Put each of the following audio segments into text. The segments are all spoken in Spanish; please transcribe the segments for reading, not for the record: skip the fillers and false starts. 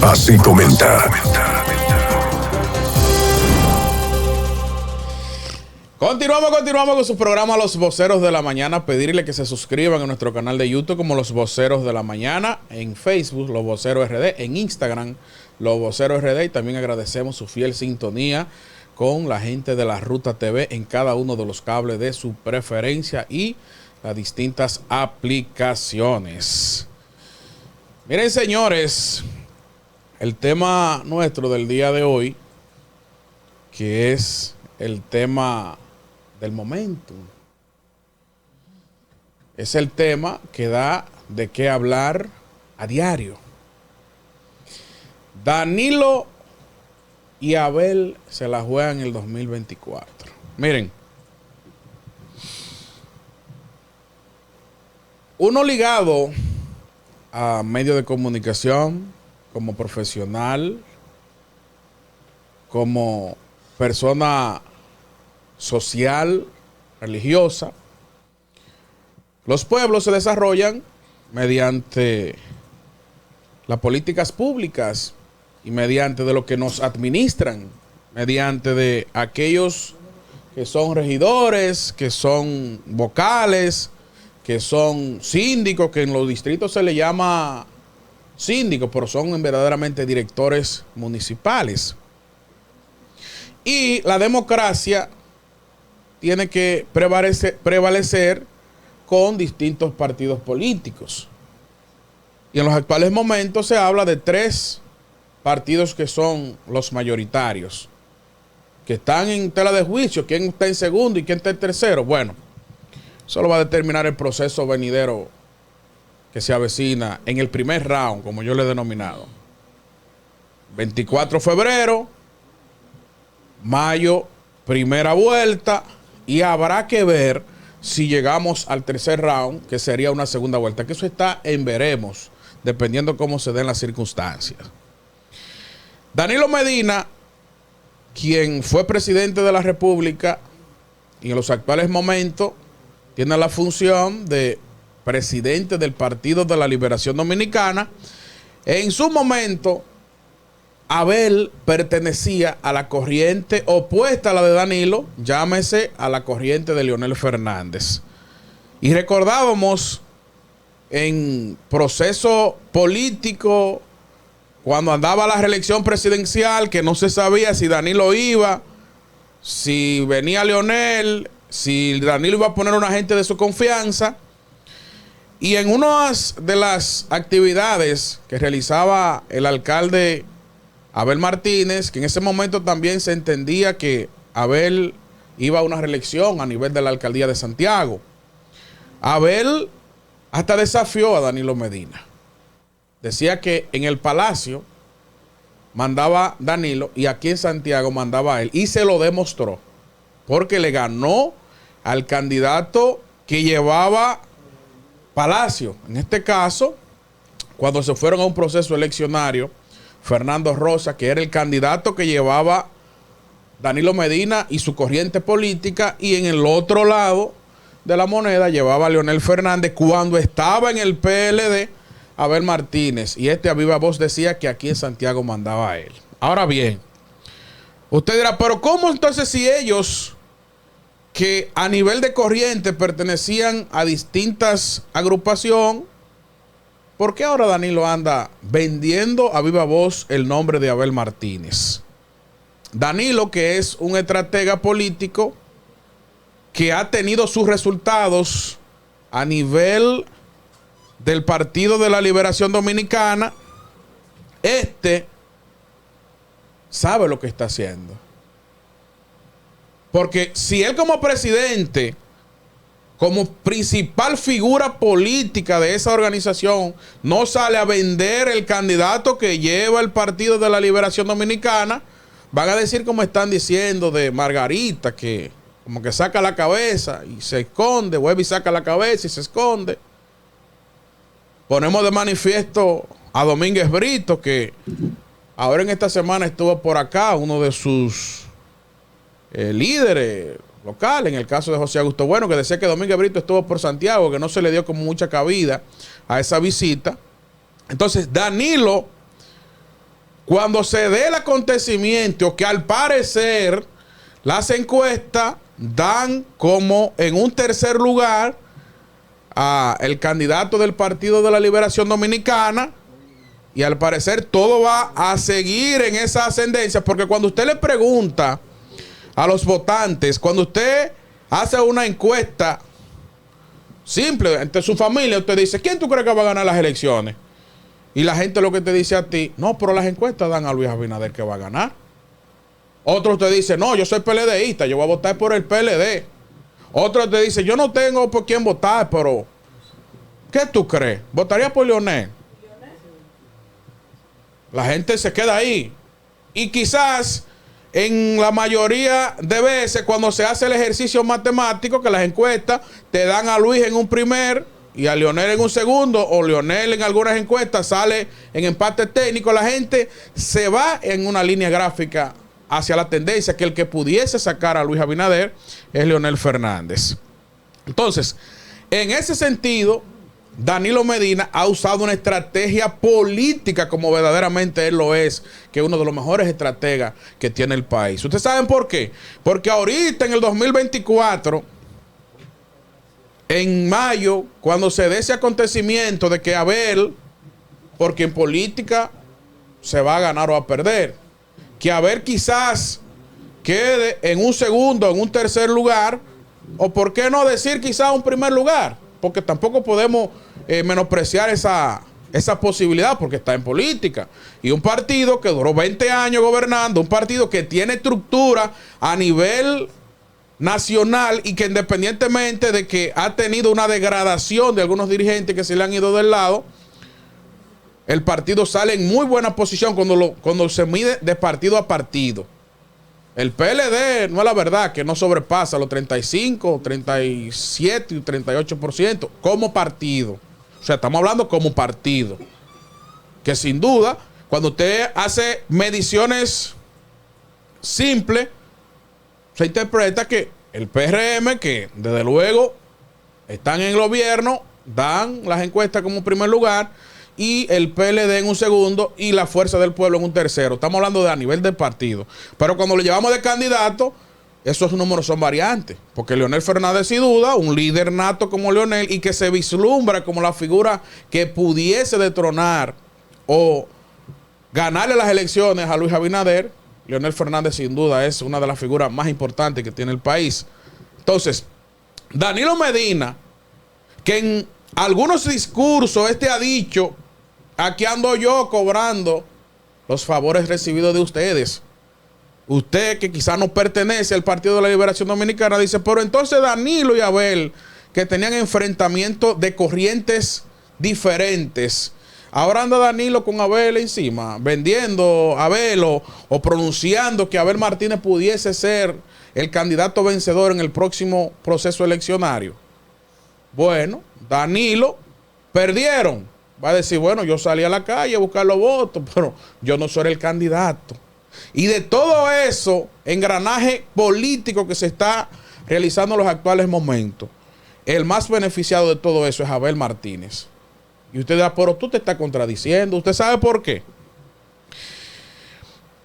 Así comenta. Continuamos con su programa Los Voceros de la Mañana. Pedirle que se suscriban a nuestro canal de YouTube como Los Voceros de la Mañana, en Facebook Los Voceros RD, en Instagram Los Voceros RD, y también agradecemos su fiel sintonía con la gente de la Ruta TV en cada uno de los cables de su preferencia y las distintas aplicaciones. Miren, señores, el tema nuestro del día de hoy, que es el tema del momento, es el tema que da de qué hablar a diario. Danilo y Abel se la juegan en el 2024. Miren, uno ligado a medios de comunicación, como profesional, como persona social, religiosa, los pueblos se desarrollan mediante las políticas públicas y mediante de lo que nos administran, mediante de aquellos que son regidores, que son vocales, que son síndicos, que en los distritos se le llama síndicos, pero son verdaderamente directores municipales. Y la democracia tiene que prevalecer con distintos partidos políticos. Y en los actuales momentos se habla de 3 partidos que son los mayoritarios, que están en tela de juicio. ¿Quién está en segundo y quién está en tercero? Bueno, eso lo va a determinar el proceso venidero que se avecina en el primer round, como yo le he denominado. 24 de febrero, mayo, primera vuelta, y habrá que ver si llegamos al tercer round, que sería una segunda vuelta, que eso está en veremos, dependiendo cómo se den las circunstancias. Danilo Medina, quien fue presidente de la República y en los actuales momentos tiene la función de presidente del Partido de la Liberación Dominicana, en su momento Abel pertenecía a la corriente opuesta a la de Danilo, llámese a la corriente de Leonel Fernández. Y recordábamos en proceso político, cuando andaba la reelección presidencial, que no se sabía si Danilo iba, si venía Leonel, si Danilo iba a poner una gente de su confianza. Y en una de las actividades que realizaba el alcalde Abel Martínez, que en ese momento también se entendía que Abel iba a una reelección a nivel de la alcaldía de Santiago, Abel hasta desafió a Danilo Medina. Decía que en el Palacio mandaba Danilo y aquí en Santiago mandaba él. Y se lo demostró, porque le ganó al candidato que llevaba Palacio. En este caso, cuando se fueron a un proceso eleccionario, Fernando Rosa, que era el candidato que llevaba Danilo Medina y su corriente política, y en el otro lado de la moneda llevaba a Leonel Fernández cuando estaba en el PLD Abel Martínez, y a viva voz decía que aquí en Santiago mandaba a él. Ahora bien, usted dirá, pero ¿cómo entonces si ellos, que a nivel de corriente pertenecían a distintas agrupaciones, por qué ahora Danilo anda vendiendo a viva voz el nombre de Abel Martínez? Danilo, que es un estratega político que ha tenido sus resultados a nivel del Partido de la Liberación Dominicana, sabe lo que está haciendo. Porque si él como presidente, como principal figura política de esa organización, no sale a vender el candidato que lleva el Partido de la Liberación Dominicana, van a decir como están diciendo de Margarita, que como que saca la cabeza y se esconde, vuelve y saca la cabeza y se esconde. Ponemos de manifiesto a Domínguez Brito, que ahora en esta semana estuvo por acá, uno de sus líderes locales, en el caso de José Augusto Bueno, que decía que Domínguez Brito estuvo por Santiago, que no se le dio como mucha cabida a esa visita. Entonces Danilo cuando se dé el acontecimiento que al parecer las encuestas dan como en un tercer lugar a el candidato del Partido de la Liberación Dominicana, y al parecer todo va a seguir en esa ascendencia, porque cuando usted le pregunta a los votantes, cuando usted hace una encuesta simple entre su familia, usted dice, ¿quién tú crees que va a ganar las elecciones? Y la gente lo que te dice a ti, no, pero las encuestas dan a Luis Abinader que va a ganar. Otros te dicen, no, yo soy PLDista, yo voy a votar por el PLD. Otros te dicen, yo no tengo por quién votar, pero ¿qué tú crees? ¿Votaría por Leonel? La gente se queda ahí. Y quizás en la mayoría de veces cuando se hace el ejercicio matemático, que las encuestas te dan a Luis en un primer y a Leonel en un segundo, o Leonel en algunas encuestas sale en empate técnico, la gente se va en una línea gráfica hacia la tendencia que el que pudiese sacar a Luis Abinader es Leonel Fernández. Entonces, en ese sentido, Danilo Medina ha usado una estrategia política como verdaderamente él lo es, que es uno de los mejores estrategas que tiene el país. ¿Ustedes saben por qué? Porque ahorita en el 2024, en mayo, cuando se dé ese acontecimiento de que Abel, porque en política se va a ganar o a perder, que Abel quizás quede en un segundo, en un tercer lugar, o por qué no decir quizás un primer lugar, porque tampoco podemos menospreciar esa posibilidad, porque está en política. Y un partido que duró 20 años gobernando, un partido que tiene estructura a nivel nacional y que independientemente de que ha tenido una degradación de algunos dirigentes que se le han ido del lado, el partido sale en muy buena posición cuando se mide de partido a partido. El PLD, no es la verdad, que no sobrepasa los 35, 37 y 38% como partido. O sea, estamos hablando como partido. Que sin duda, cuando usted hace mediciones simples, se interpreta que el PRM, que desde luego están en el gobierno, dan las encuestas como primer lugar, y el PLD en un segundo y la Fuerza del Pueblo en un tercero. Estamos hablando de a nivel de partido. Pero cuando lo llevamos de candidato, esos números son variantes. Porque Leonel Fernández, sin duda, un líder nato como Leonel y que se vislumbra como la figura que pudiese detronar o ganarle las elecciones a Luis Abinader, Leonel Fernández sin duda es una de las figuras más importantes que tiene el país. Entonces, Danilo Medina, que en algunos discursos ha dicho, aquí ando yo cobrando los favores recibidos de ustedes. Usted que quizás no pertenece al Partido de la Liberación Dominicana, dice, pero entonces Danilo y Abel, que tenían enfrentamientos de corrientes diferentes, ahora anda Danilo con Abel encima, vendiendo a Abel o pronunciando que Abel Martínez pudiese ser el candidato vencedor en el próximo proceso eleccionario. Bueno, Danilo, perdieron. Va a decir, bueno, yo salí a la calle a buscar los votos, pero yo no soy el candidato. Y de todo eso, engranaje político que se está realizando en los actuales momentos, el más beneficiado de todo eso es Abel Martínez. Y usted dirá, pero tú te estás contradiciendo. ¿Usted sabe por qué?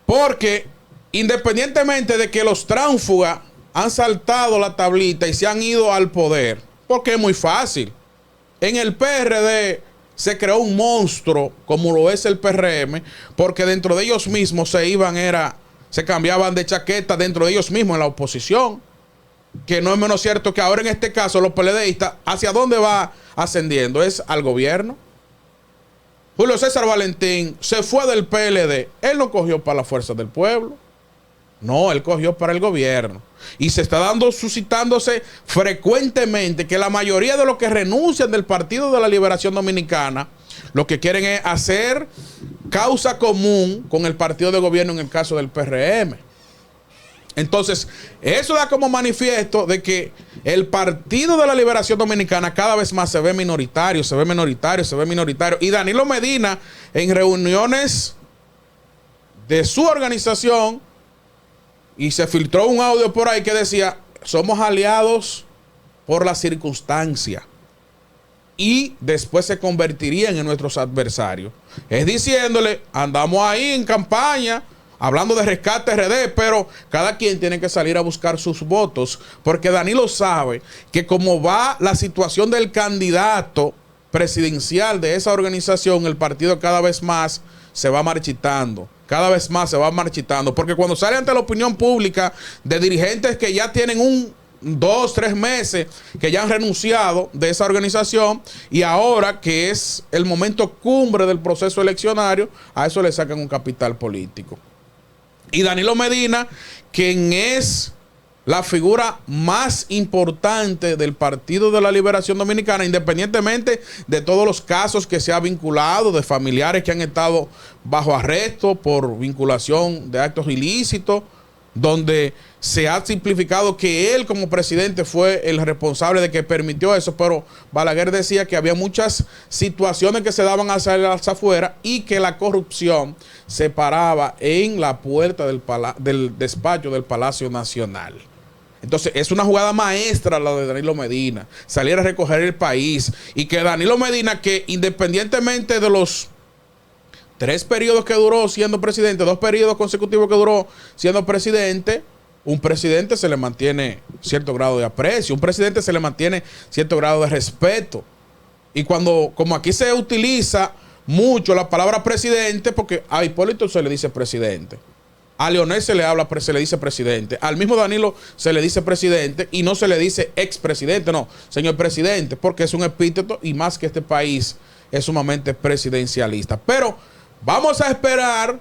Porque independientemente de que los tránsfugas han saltado la tablita y se han ido al poder, porque es muy fácil. En el PRD se creó un monstruo como lo es el PRM, porque dentro de ellos mismos se cambiaban de chaqueta dentro de ellos mismos en la oposición. Que no es menos cierto que ahora en este caso los PLDistas, ¿hacia dónde va ascendiendo? Es al gobierno. Julio César Valentín se fue del PLD. Él no cogió para la Fuerza del Pueblo. No, él cogió para el gobierno. Y se está suscitándose frecuentemente que la mayoría de los que renuncian del Partido de la Liberación Dominicana, lo que quieren es hacer causa común con el partido de gobierno en el caso del PRM. Entonces, eso da como manifiesto de que el Partido de la Liberación Dominicana cada vez más se ve minoritario, se ve minoritario, se ve minoritario. Y Danilo Medina, en reuniones de su organización, y se filtró un audio por ahí que decía, somos aliados por la circunstancia. y después se convertirían en nuestros adversarios. Es diciéndole, andamos ahí en campaña, hablando de rescate RD, pero cada quien tiene que salir a buscar sus votos, porque Danilo sabe que como va la situación del candidato presidencial de esa organización, el partido cada vez más se va marchitando. Cada vez más se va marchitando, porque cuando sale ante la opinión pública de dirigentes que ya tienen 2, 3 meses que ya han renunciado de esa organización, y ahora que es el momento cumbre del proceso eleccionario, a eso le sacan un capital político. Y Danilo Medina, quien es la figura más importante del Partido de la Liberación Dominicana, independientemente de todos los casos que se ha vinculado, de familiares que han estado bajo arresto por vinculación de actos ilícitos, donde se ha simplificado que él como presidente fue el responsable de que permitió eso, pero Balaguer decía que había muchas situaciones que se daban hacia afuera y que la corrupción se paraba en la puerta del despacho del Palacio Nacional. Entonces es una jugada maestra la de Danilo Medina, salir a recoger el país, y que Danilo Medina, que independientemente de los 3 periodos que duró siendo presidente, 2 periodos consecutivos que duró siendo presidente, un presidente se le mantiene cierto grado de aprecio, un presidente se le mantiene cierto grado de respeto. Y como aquí se utiliza mucho la palabra presidente, porque a Hipólito se le dice presidente, a Leonel se le dice presidente, al mismo Danilo se le dice presidente, y no se le dice expresidente, no, señor presidente, porque es un epíteto, y más que este país es sumamente presidencialista. Pero vamos a esperar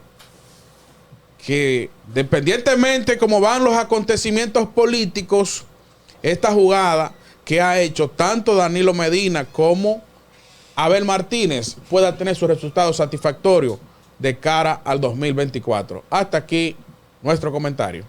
que, dependientemente cómo van los acontecimientos políticos, esta jugada que ha hecho tanto Danilo Medina como Abel Martínez pueda tener su resultado satisfactorio de cara al 2024. Hasta aquí nuestro comentario.